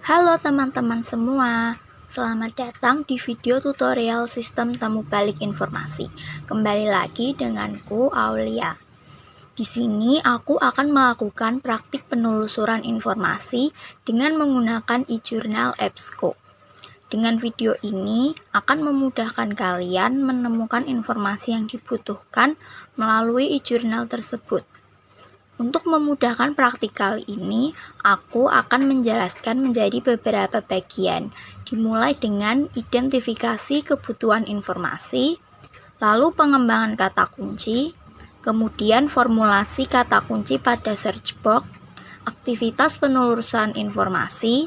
Halo teman-teman semua, selamat datang di video tutorial sistem temu balik informasi. Kembali lagi denganku Aulia. Di sini aku akan melakukan praktik penelusuran informasi dengan menggunakan e-journal EBSCO. Dengan video ini akan memudahkan kalian menemukan informasi yang dibutuhkan melalui e-journal tersebut. Untuk memudahkan praktik kali ini, aku akan menjelaskan menjadi beberapa bagian, dimulai dengan identifikasi kebutuhan informasi, lalu pengembangan kata kunci, kemudian formulasi kata kunci pada search box, aktivitas penelusuran informasi,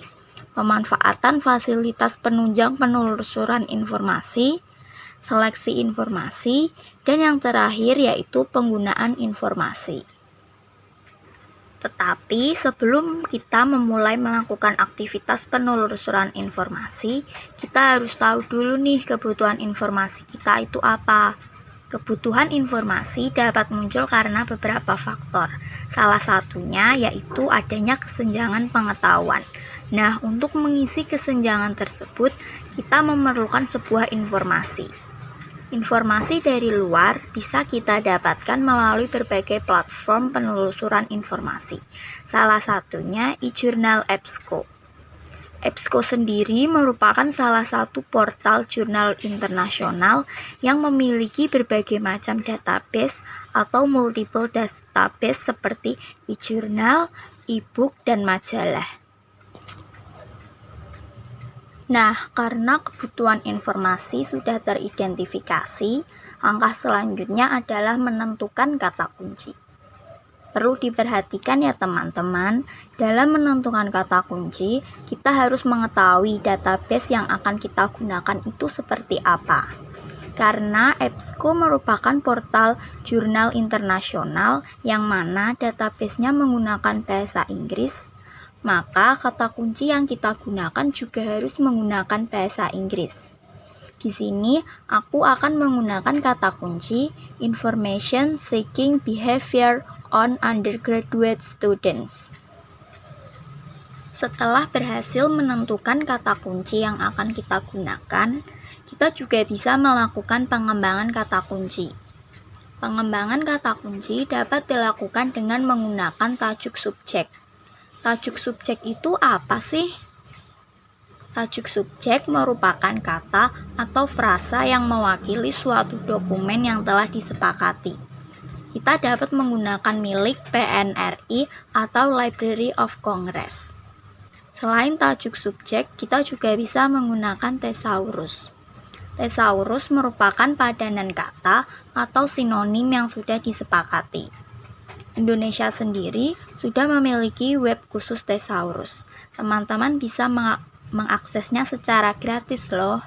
pemanfaatan fasilitas penunjang penelusuran informasi, seleksi informasi, dan yang terakhir yaitu penggunaan informasi. Tetapi sebelum kita memulai melakukan aktivitas penelusuran informasi, kita harus tahu dulu nih kebutuhan informasi kita itu apa. Kebutuhan informasi dapat muncul karena beberapa faktor. Salah satunya yaitu adanya kesenjangan pengetahuan. Nah, untuk mengisi kesenjangan tersebut, kita memerlukan sebuah informasi. Informasi dari luar bisa kita dapatkan melalui berbagai platform penelusuran informasi. Salah satunya e-journal EBSCO. EBSCO sendiri merupakan salah satu portal jurnal internasional yang memiliki berbagai macam database atau multiple database seperti e-journal, e-book, dan majalah. Nah, karena kebutuhan informasi sudah teridentifikasi, langkah selanjutnya adalah menentukan kata kunci. Perlu diperhatikan ya teman-teman, dalam menentukan kata kunci, kita harus mengetahui database yang akan kita gunakan itu seperti apa. Karena EBSCO merupakan portal jurnal internasional yang mana databasenya menggunakan bahasa Inggris, maka kata kunci yang kita gunakan juga harus menggunakan bahasa Inggris. Di sini aku akan menggunakan kata kunci Information Seeking Behavior on Undergraduate Students. Setelah berhasil menentukan kata kunci yang akan kita gunakan, kita juga bisa melakukan pengembangan kata kunci. Pengembangan kata kunci dapat dilakukan dengan menggunakan tajuk subjek. Tajuk subjek itu apa sih? Tajuk subjek merupakan kata atau frasa yang mewakili suatu dokumen yang telah disepakati. Kita dapat menggunakan milik PNRI atau Library of Congress. Selain tajuk subjek, kita juga bisa menggunakan thesaurus. Thesaurus merupakan padanan kata atau sinonim yang sudah disepakati. Indonesia sendiri sudah memiliki web khusus thesaurus. Teman-teman bisa mengaksesnya secara gratis loh.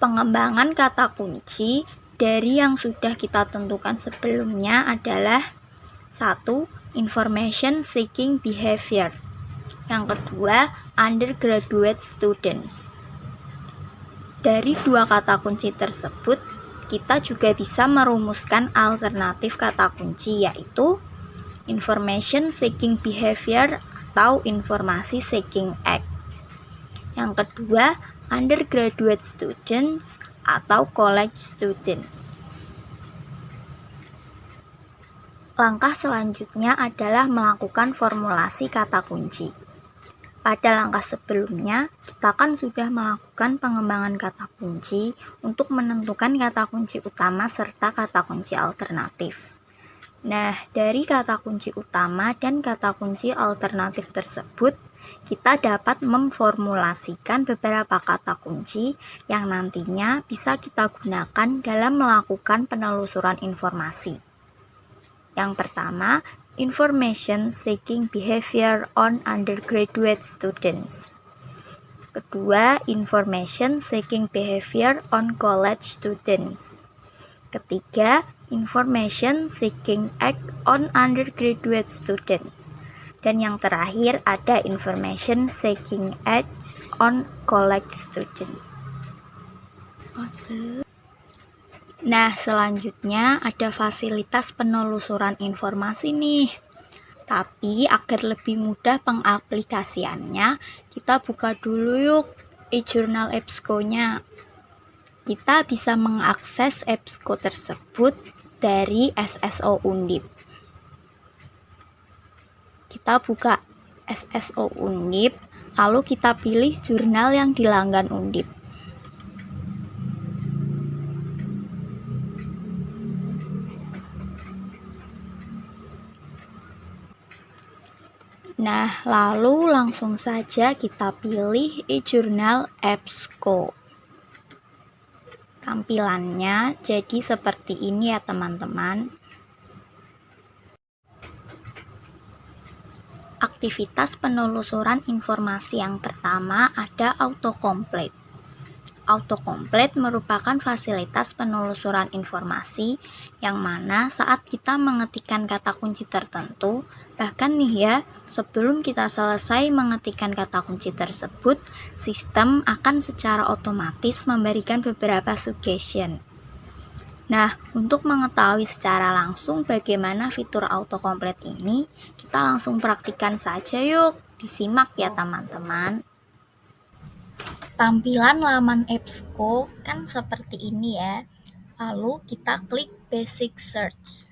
Pengembangan kata kunci dari yang sudah kita tentukan sebelumnya adalah 1. Information Seeking Behavior. Yang kedua, Undergraduate Students. Dari dua kata kunci tersebut, kita juga bisa merumuskan alternatif kata kunci yaitu Information Seeking Behavior atau Informasi Seeking Act. Yang kedua, Undergraduate Students atau College Student. Langkah selanjutnya adalah melakukan formulasi kata kunci. Pada langkah sebelumnya, kita kan sudah melakukan pengembangan kata kunci untuk menentukan kata kunci utama serta kata kunci alternatif. Nah, dari kata kunci utama dan kata kunci alternatif tersebut, kita dapat memformulasikan beberapa kata kunci yang nantinya bisa kita gunakan dalam melakukan penelusuran informasi. Yang pertama, Information Seeking Behavior on Undergraduate Students. Kedua, Information Seeking Behavior on College Students. Ketiga, Information Seeking Act on Undergraduate Students. Dan yang terakhir ada Information Seeking Act on College Students. Nah, selanjutnya ada fasilitas penelusuran informasi nih. Tapi agar lebih mudah pengaplikasiannya, kita buka dulu yuk e-journal EBSCO-nya. Kita bisa mengakses EBSCO tersebut dari SSO Undip. Kita buka SSO Undip, lalu kita pilih jurnal yang dilanggan Undip. Nah, lalu langsung saja kita pilih e-journal EBSCO. Tampilannya jadi seperti ini ya teman-teman. Aktivitas penelusuran informasi yang pertama ada autocomplete. Autocomplete merupakan fasilitas penelusuran informasi yang mana saat kita mengetikkan kata kunci tertentu, bahkan nih ya, sebelum kita selesai mengetikkan kata kunci tersebut, sistem akan secara otomatis memberikan beberapa suggestion. Nah, untuk mengetahui secara langsung bagaimana fitur autocomplete ini, kita langsung praktikkan saja yuk. Disimak ya teman-teman. Tampilan laman EBSCO kan seperti ini ya. Lalu kita klik Basic Search.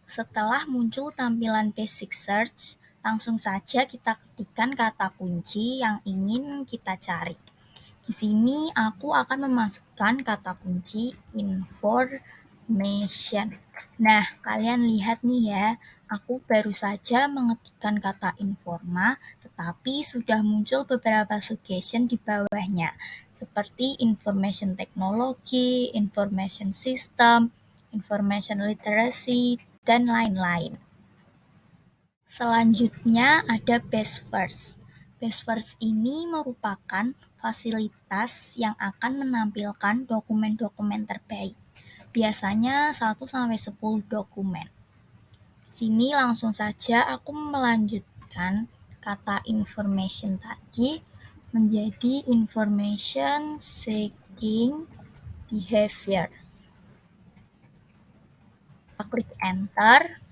Setelah muncul tampilan Basic Search, langsung saja kita ketikkan kata kunci yang ingin kita cari. Di sini aku akan memasukkan kata kunci information. Nah, kalian lihat nih ya, aku baru saja mengetikkan kata informa, tetapi sudah muncul beberapa suggestion di bawahnya, seperti information technology, information system, information literacy, dan lain-lain. Selanjutnya ada Best First. Best First ini merupakan fasilitas yang akan menampilkan dokumen-dokumen terbaik. Biasanya 1-10 dokumen. Sini langsung saja aku melanjutkan kata information tadi menjadi information seeking behavior. Kita klik enter.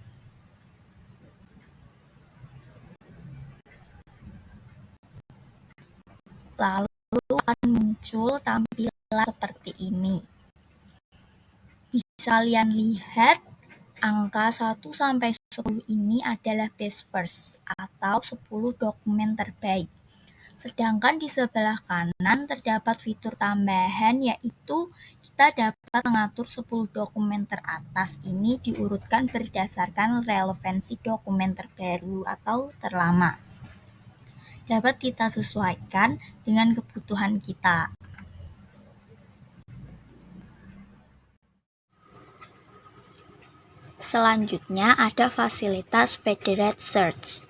Lalu akan muncul tampilan seperti ini. Bisa kalian lihat, angka 1-10 ini adalah best first atau 10 dokumen terbaik. Sedangkan di sebelah kanan terdapat fitur tambahan, yaitu kita dapat mengatur 10 dokumen teratas ini diurutkan berdasarkan relevansi dokumen terbaru atau terlama. Dapat kita sesuaikan dengan kebutuhan kita. Selanjutnya ada fasilitas Federated Search.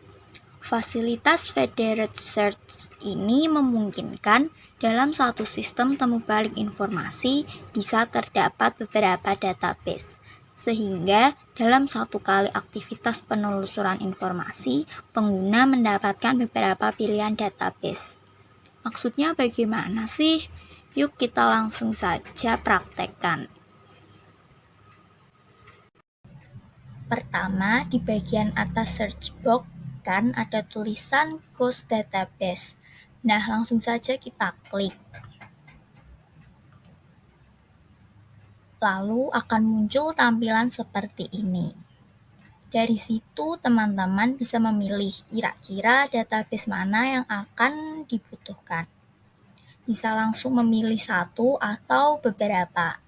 Fasilitas Federated Search ini memungkinkan dalam satu sistem temu balik informasi bisa terdapat beberapa database, sehingga dalam satu kali aktivitas penelusuran informasi, pengguna mendapatkan beberapa pilihan database. Maksudnya bagaimana sih? Yuk kita langsung saja praktekkan. Pertama, di bagian atas search box kan ada tulisan Ghost Database. Nah, langsung saja kita klik. Lalu akan muncul tampilan seperti ini. Dari situ teman-teman bisa memilih kira-kira database mana yang akan dibutuhkan. Bisa langsung memilih satu atau beberapa.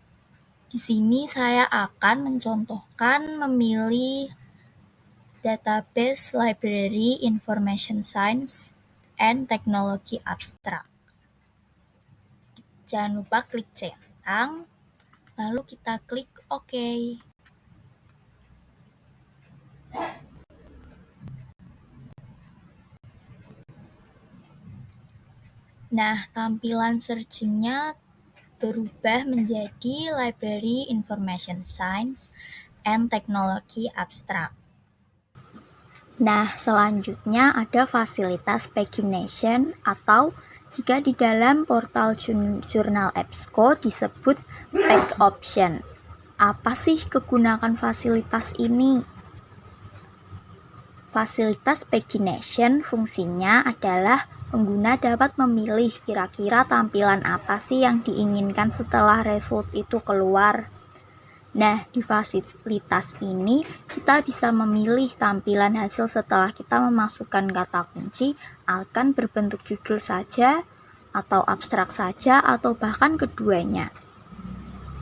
Di sini saya akan mencontohkan memilih Database Library Information Science and Technology Abstract. Jangan lupa klik centang, lalu kita klik OK. Nah, tampilan searching-nya berubah menjadi Library Information Science and Technology Abstract. Nah, selanjutnya ada fasilitas pagination atau jika di dalam portal jurnal EBSCO disebut Pack Option. Apa sih kegunaan fasilitas ini? Fasilitas pagination fungsinya adalah pengguna dapat memilih kira-kira tampilan apa sih yang diinginkan setelah result itu keluar. Nah, di fasilitas ini kita bisa memilih tampilan hasil setelah kita memasukkan kata kunci akan berbentuk judul saja, atau abstrak saja, atau bahkan keduanya.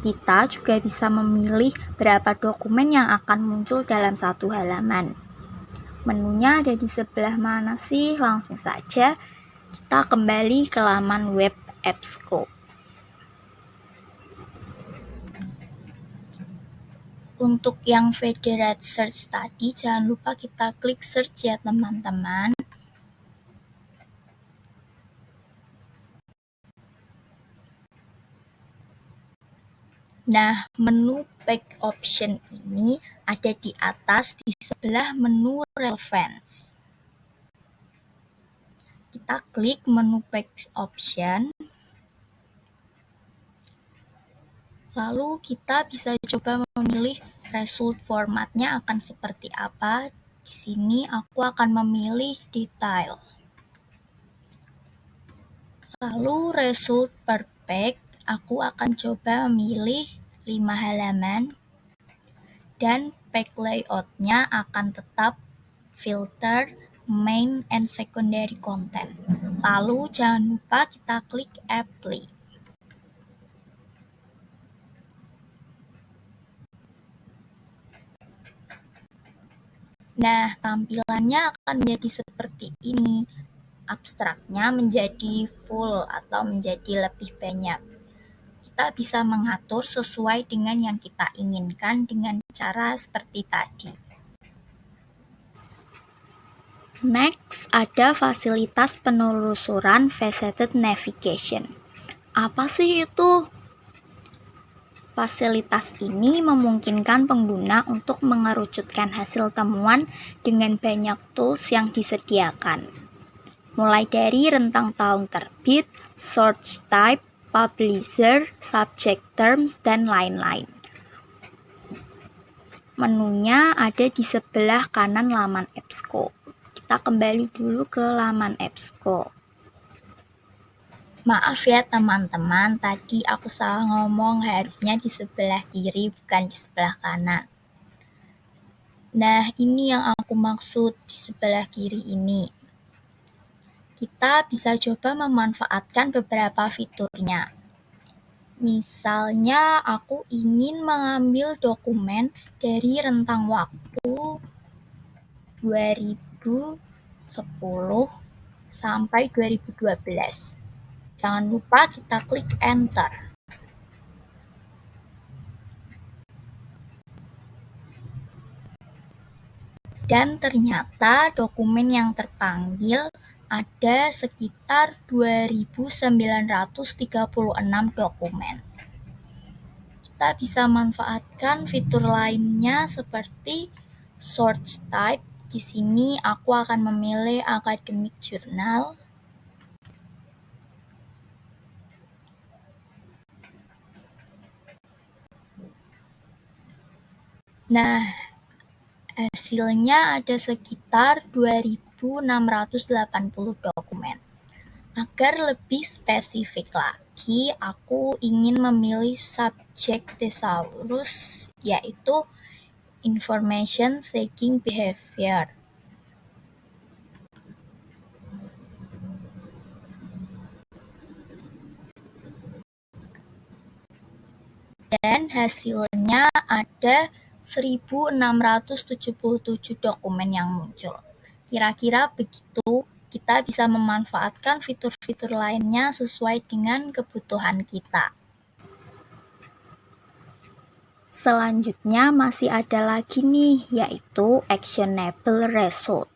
Kita juga bisa memilih berapa dokumen yang akan muncul dalam satu halaman. Menunya ada di sebelah mana sih? Langsung saja kita kembali ke laman web EBSCO. Untuk yang federate search tadi, jangan lupa kita klik search ya teman-teman. Nah, menu Pack Option ini ada di atas di sebelah menu Relevance. Kita klik menu Pack Option. Lalu kita bisa coba memilih result formatnya akan seperti apa. Di sini aku akan memilih detail. Lalu result per pack, aku akan coba memilih 5 halaman. Dan pack layoutnya akan tetap filter, main, and secondary content. Lalu jangan lupa kita klik apply. Nah, tampilannya akan menjadi seperti ini. Abstraknya menjadi full atau menjadi lebih banyak. Kita bisa mengatur sesuai dengan yang kita inginkan dengan cara seperti tadi. Next, ada fasilitas penelusuran faceted navigation. Apa sih itu? Fasilitas ini memungkinkan pengguna untuk mengerucutkan hasil temuan dengan banyak tools yang disediakan, mulai dari rentang tahun terbit, source type, publisher, subject terms, dan lain-lain. Menunya ada di sebelah kanan laman EBSCO. Kita kembali dulu ke laman EBSCO. Maaf ya teman-teman, tadi aku salah ngomong, harusnya di sebelah kiri bukan di sebelah kanan. Nah, ini yang aku maksud di sebelah kiri ini. Kita bisa coba memanfaatkan beberapa fiturnya. Misalnya, aku ingin mengambil dokumen dari rentang waktu 2010 sampai 2012. Jangan lupa kita klik enter. Dan ternyata dokumen yang terpanggil ada sekitar 2.936 dokumen. Kita bisa manfaatkan fitur lainnya seperti source type. Di sini aku akan memilih academic journal. Nah, hasilnya ada sekitar 2.680 dokumen. Agar lebih spesifik lagi, aku ingin memilih subjek thesaurus, yaitu information seeking behavior. Dan hasilnya ada 1.677 dokumen yang muncul. Kira-kira begitu, kita bisa memanfaatkan fitur-fitur lainnya sesuai dengan kebutuhan kita. Selanjutnya masih ada lagi nih, yaitu actionable result.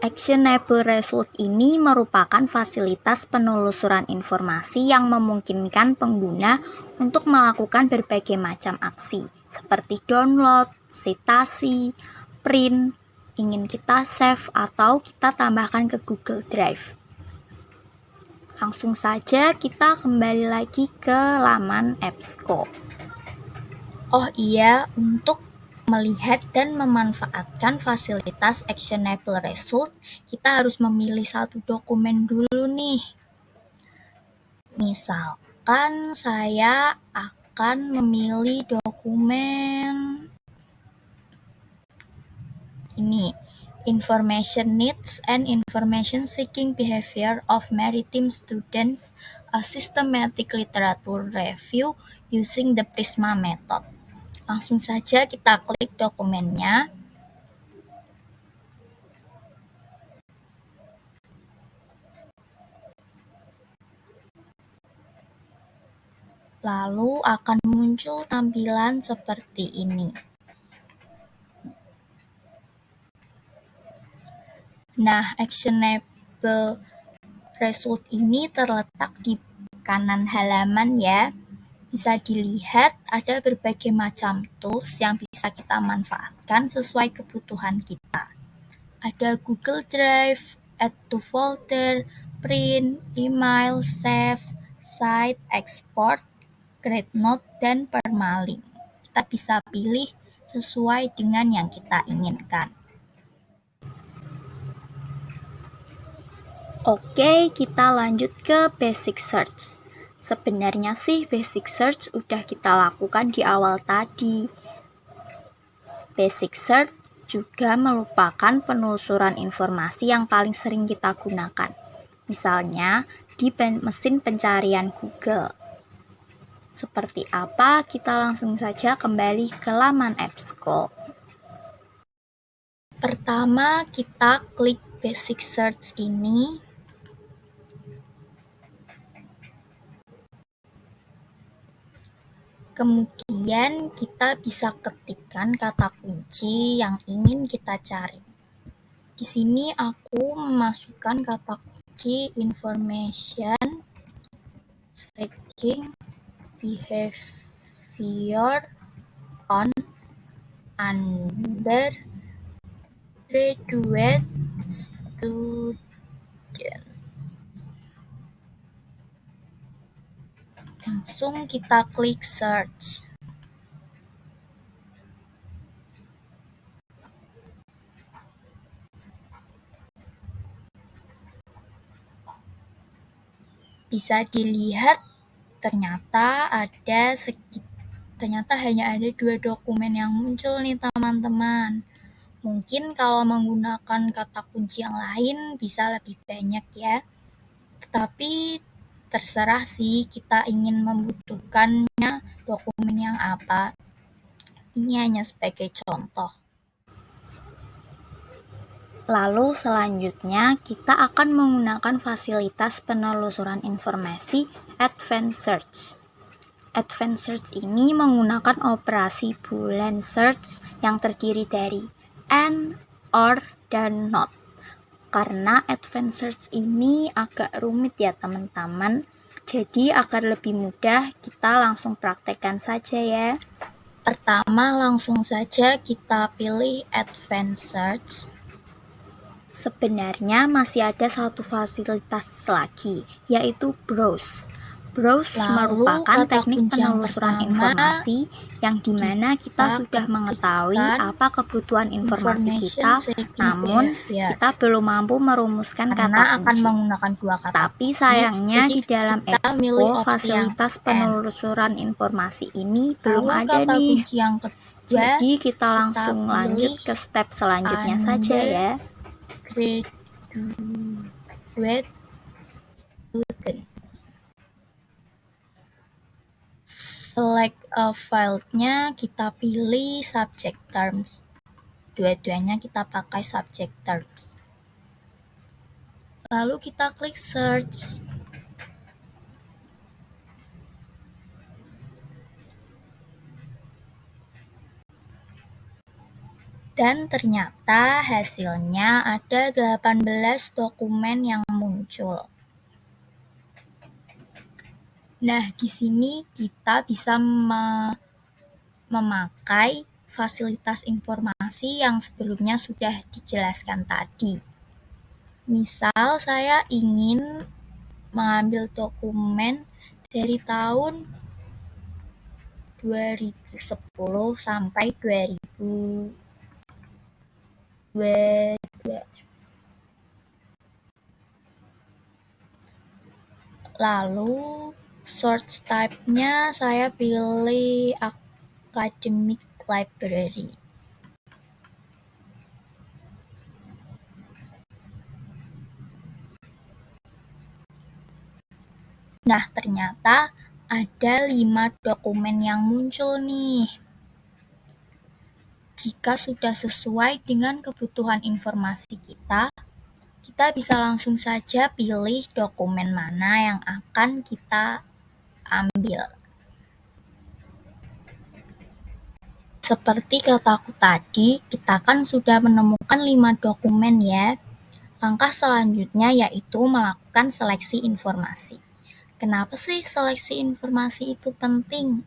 Actionable result ini merupakan fasilitas penelusuran informasi yang memungkinkan pengguna untuk melakukan berbagai macam aksi, seperti download, citasi, print, ingin kita save, atau kita tambahkan ke Google Drive. Langsung saja kita kembali lagi ke laman EBSCO. Oh iya, untuk melihat dan memanfaatkan fasilitas Actionable Result, kita harus memilih satu dokumen dulu nih. Misalkan saya akan memilih dokumen ini, Information Needs and Information Seeking Behavior of Maritime Students, a Systematic Literature Review using the Prisma Method. Langsung saja kita klik dokumennya. Lalu akan muncul tampilan seperti ini. Nah, actionable result ini terletak di kanan halaman ya. Bisa dilihat ada berbagai macam tools yang bisa kita manfaatkan sesuai kebutuhan kita. Ada Google Drive, Add to Folder, Print, Email, Save, Cite, Export, Create Note, dan Permalink. Kita bisa pilih sesuai dengan yang kita inginkan. Oke, kita lanjut ke basic search. Sebenarnya sih basic search udah kita lakukan di awal tadi. Basic search juga merupakan penelusuran informasi yang paling sering kita gunakan. Misalnya di mesin pencarian Google. Seperti apa? Kita langsung saja kembali ke laman EBSCO. Pertama, kita klik basic search ini. Kemudian kita bisa ketikkan kata kunci yang ingin kita cari. Di sini aku memasukkan kata kunci information seeking behavior on undergraduate student. Langsung kita klik search. Bisa dilihat ternyata hanya ada 2 dokumen yang muncul nih teman-teman. Mungkin kalau menggunakan kata kunci yang lain bisa lebih banyak ya. Tetapi terserah sih kita ingin membutuhkannya dokumen yang apa. Ini hanya sebagai contoh. Lalu selanjutnya kita akan menggunakan fasilitas penelusuran informasi Advanced Search. Advanced Search ini menggunakan operasi Boolean Search yang terdiri dari and, or, dan not. Karena Advanced Search ini agak rumit ya teman-teman, jadi agar lebih mudah kita langsung praktekkan saja ya. Pertama langsung saja kita pilih Advanced Search. Sebenarnya masih ada satu fasilitas lagi, yaitu Browse. Browse merupakan teknik penelusuran informasi yang dimana kita sudah mengetahui apa kebutuhan informasi kita, namun kita belum mampu merumuskan kata kunci. Tapi sayangnya di dalam EBSCO fasilitas penelusuran informasi ini belum ada nih. Jadi kita langsung lanjut ke step selanjutnya saja ya. Graduate students. Select a file-nya, kita pilih subject terms. Dua-duanya kita pakai subject terms. Lalu kita klik search. Dan ternyata hasilnya ada 18 dokumen yang muncul. Nah, di sini kita bisa memakai fasilitas informasi yang sebelumnya sudah dijelaskan tadi. Misal saya ingin mengambil dokumen dari tahun 2010 sampai 2022. Lalu source type-nya saya pilih academic library. Nah, ternyata ada 5 dokumen yang muncul nih. Jika sudah sesuai dengan kebutuhan informasi kita bisa langsung saja pilih dokumen mana yang akan kita ambil. Seperti kataku tadi, kita kan sudah menemukan 5 dokumen ya. Langkah selanjutnya yaitu melakukan seleksi informasi. Kenapa sih seleksi informasi itu penting?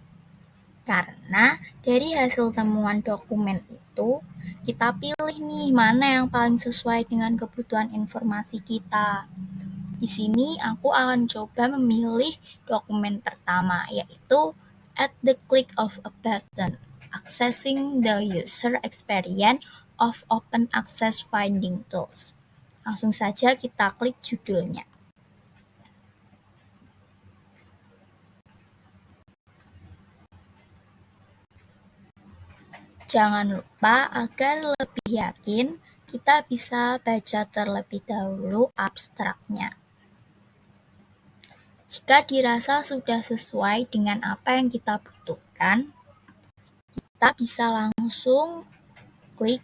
Karena dari hasil temuan dokumen itu, kita pilih nih mana yang paling sesuai dengan kebutuhan informasi kita. Di sini aku akan coba memilih dokumen pertama, yaitu at the click of a button, accessing the user experience of open access finding tools. Langsung saja kita klik judulnya. Jangan lupa agar lebih yakin, kita bisa baca terlebih dahulu abstraknya. Jika dirasa sudah sesuai dengan apa yang kita butuhkan, kita bisa langsung klik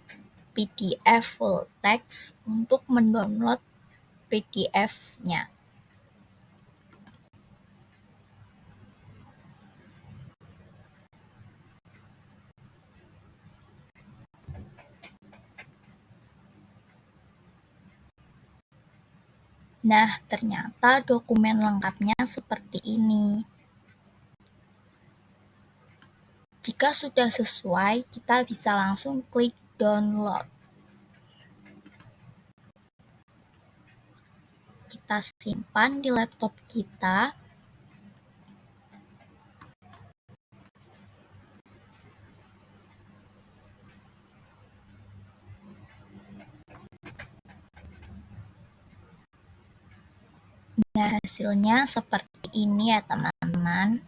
PDF full text untuk mendownload PDF-nya. Nah, ternyata dokumen lengkapnya seperti ini. Jika sudah sesuai, kita bisa langsung klik download. Kita simpan di laptop kita. Nah, hasilnya seperti ini ya teman-teman.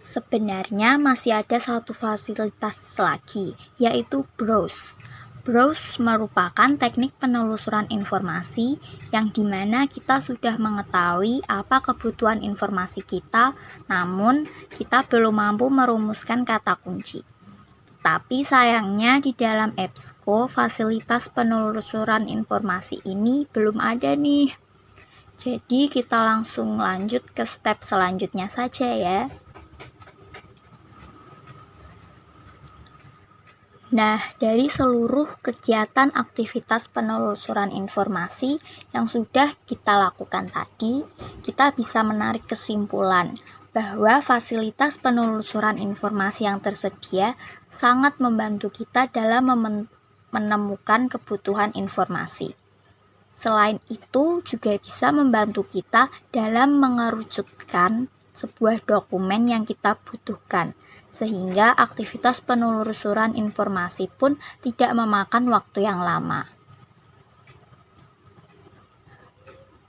Sebenarnya masih ada satu fasilitas lagi, yaitu browse. Browse merupakan teknik penelusuran informasi yang dimana kita sudah mengetahui apa kebutuhan informasi kita, namun kita belum mampu merumuskan kata kunci. Tapi sayangnya di dalam EBSCO fasilitas penelusuran informasi ini belum ada nih. Jadi kita langsung lanjut ke step selanjutnya saja ya. Nah, dari seluruh kegiatan aktivitas penelusuran informasi yang sudah kita lakukan tadi, kita bisa menarik kesimpulan bahwa fasilitas penelusuran informasi yang tersedia sangat membantu kita dalam menemukan kebutuhan informasi. Selain itu, juga bisa membantu kita dalam mengerucutkan sebuah dokumen yang kita butuhkan, sehingga aktivitas penelusuran informasi pun tidak memakan waktu yang lama.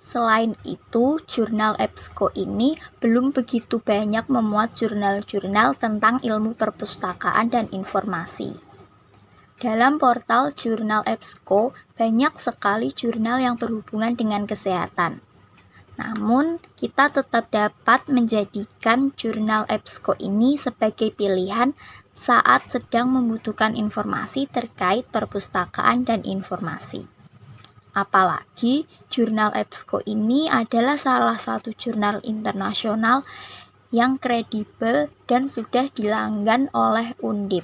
Selain itu, jurnal EBSCO ini belum begitu banyak memuat jurnal-jurnal tentang ilmu perpustakaan dan informasi. Dalam portal jurnal EBSCO, banyak sekali jurnal yang berhubungan dengan kesehatan. Namun, kita tetap dapat menjadikan jurnal EBSCO ini sebagai pilihan saat sedang membutuhkan informasi terkait perpustakaan dan informasi. Apalagi jurnal EBSCO ini adalah salah satu jurnal internasional yang kredibel dan sudah dilanggan oleh Undip.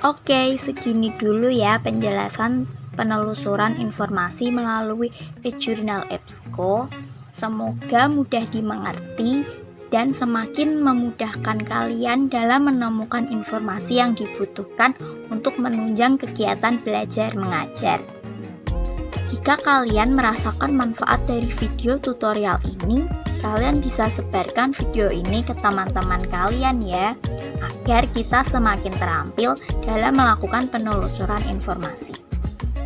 Oke, segini dulu ya penjelasan penelusuran informasi melalui e-jurnal EBSCO. Semoga mudah dimengerti dan semakin memudahkan kalian dalam menemukan informasi yang dibutuhkan untuk menunjang kegiatan belajar mengajar. Jika kalian merasakan manfaat dari video tutorial ini, kalian bisa sebarkan video ini ke teman-teman kalian ya, agar kita semakin terampil dalam melakukan penelusuran informasi.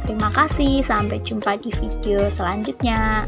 Terima kasih, sampai jumpa di video selanjutnya.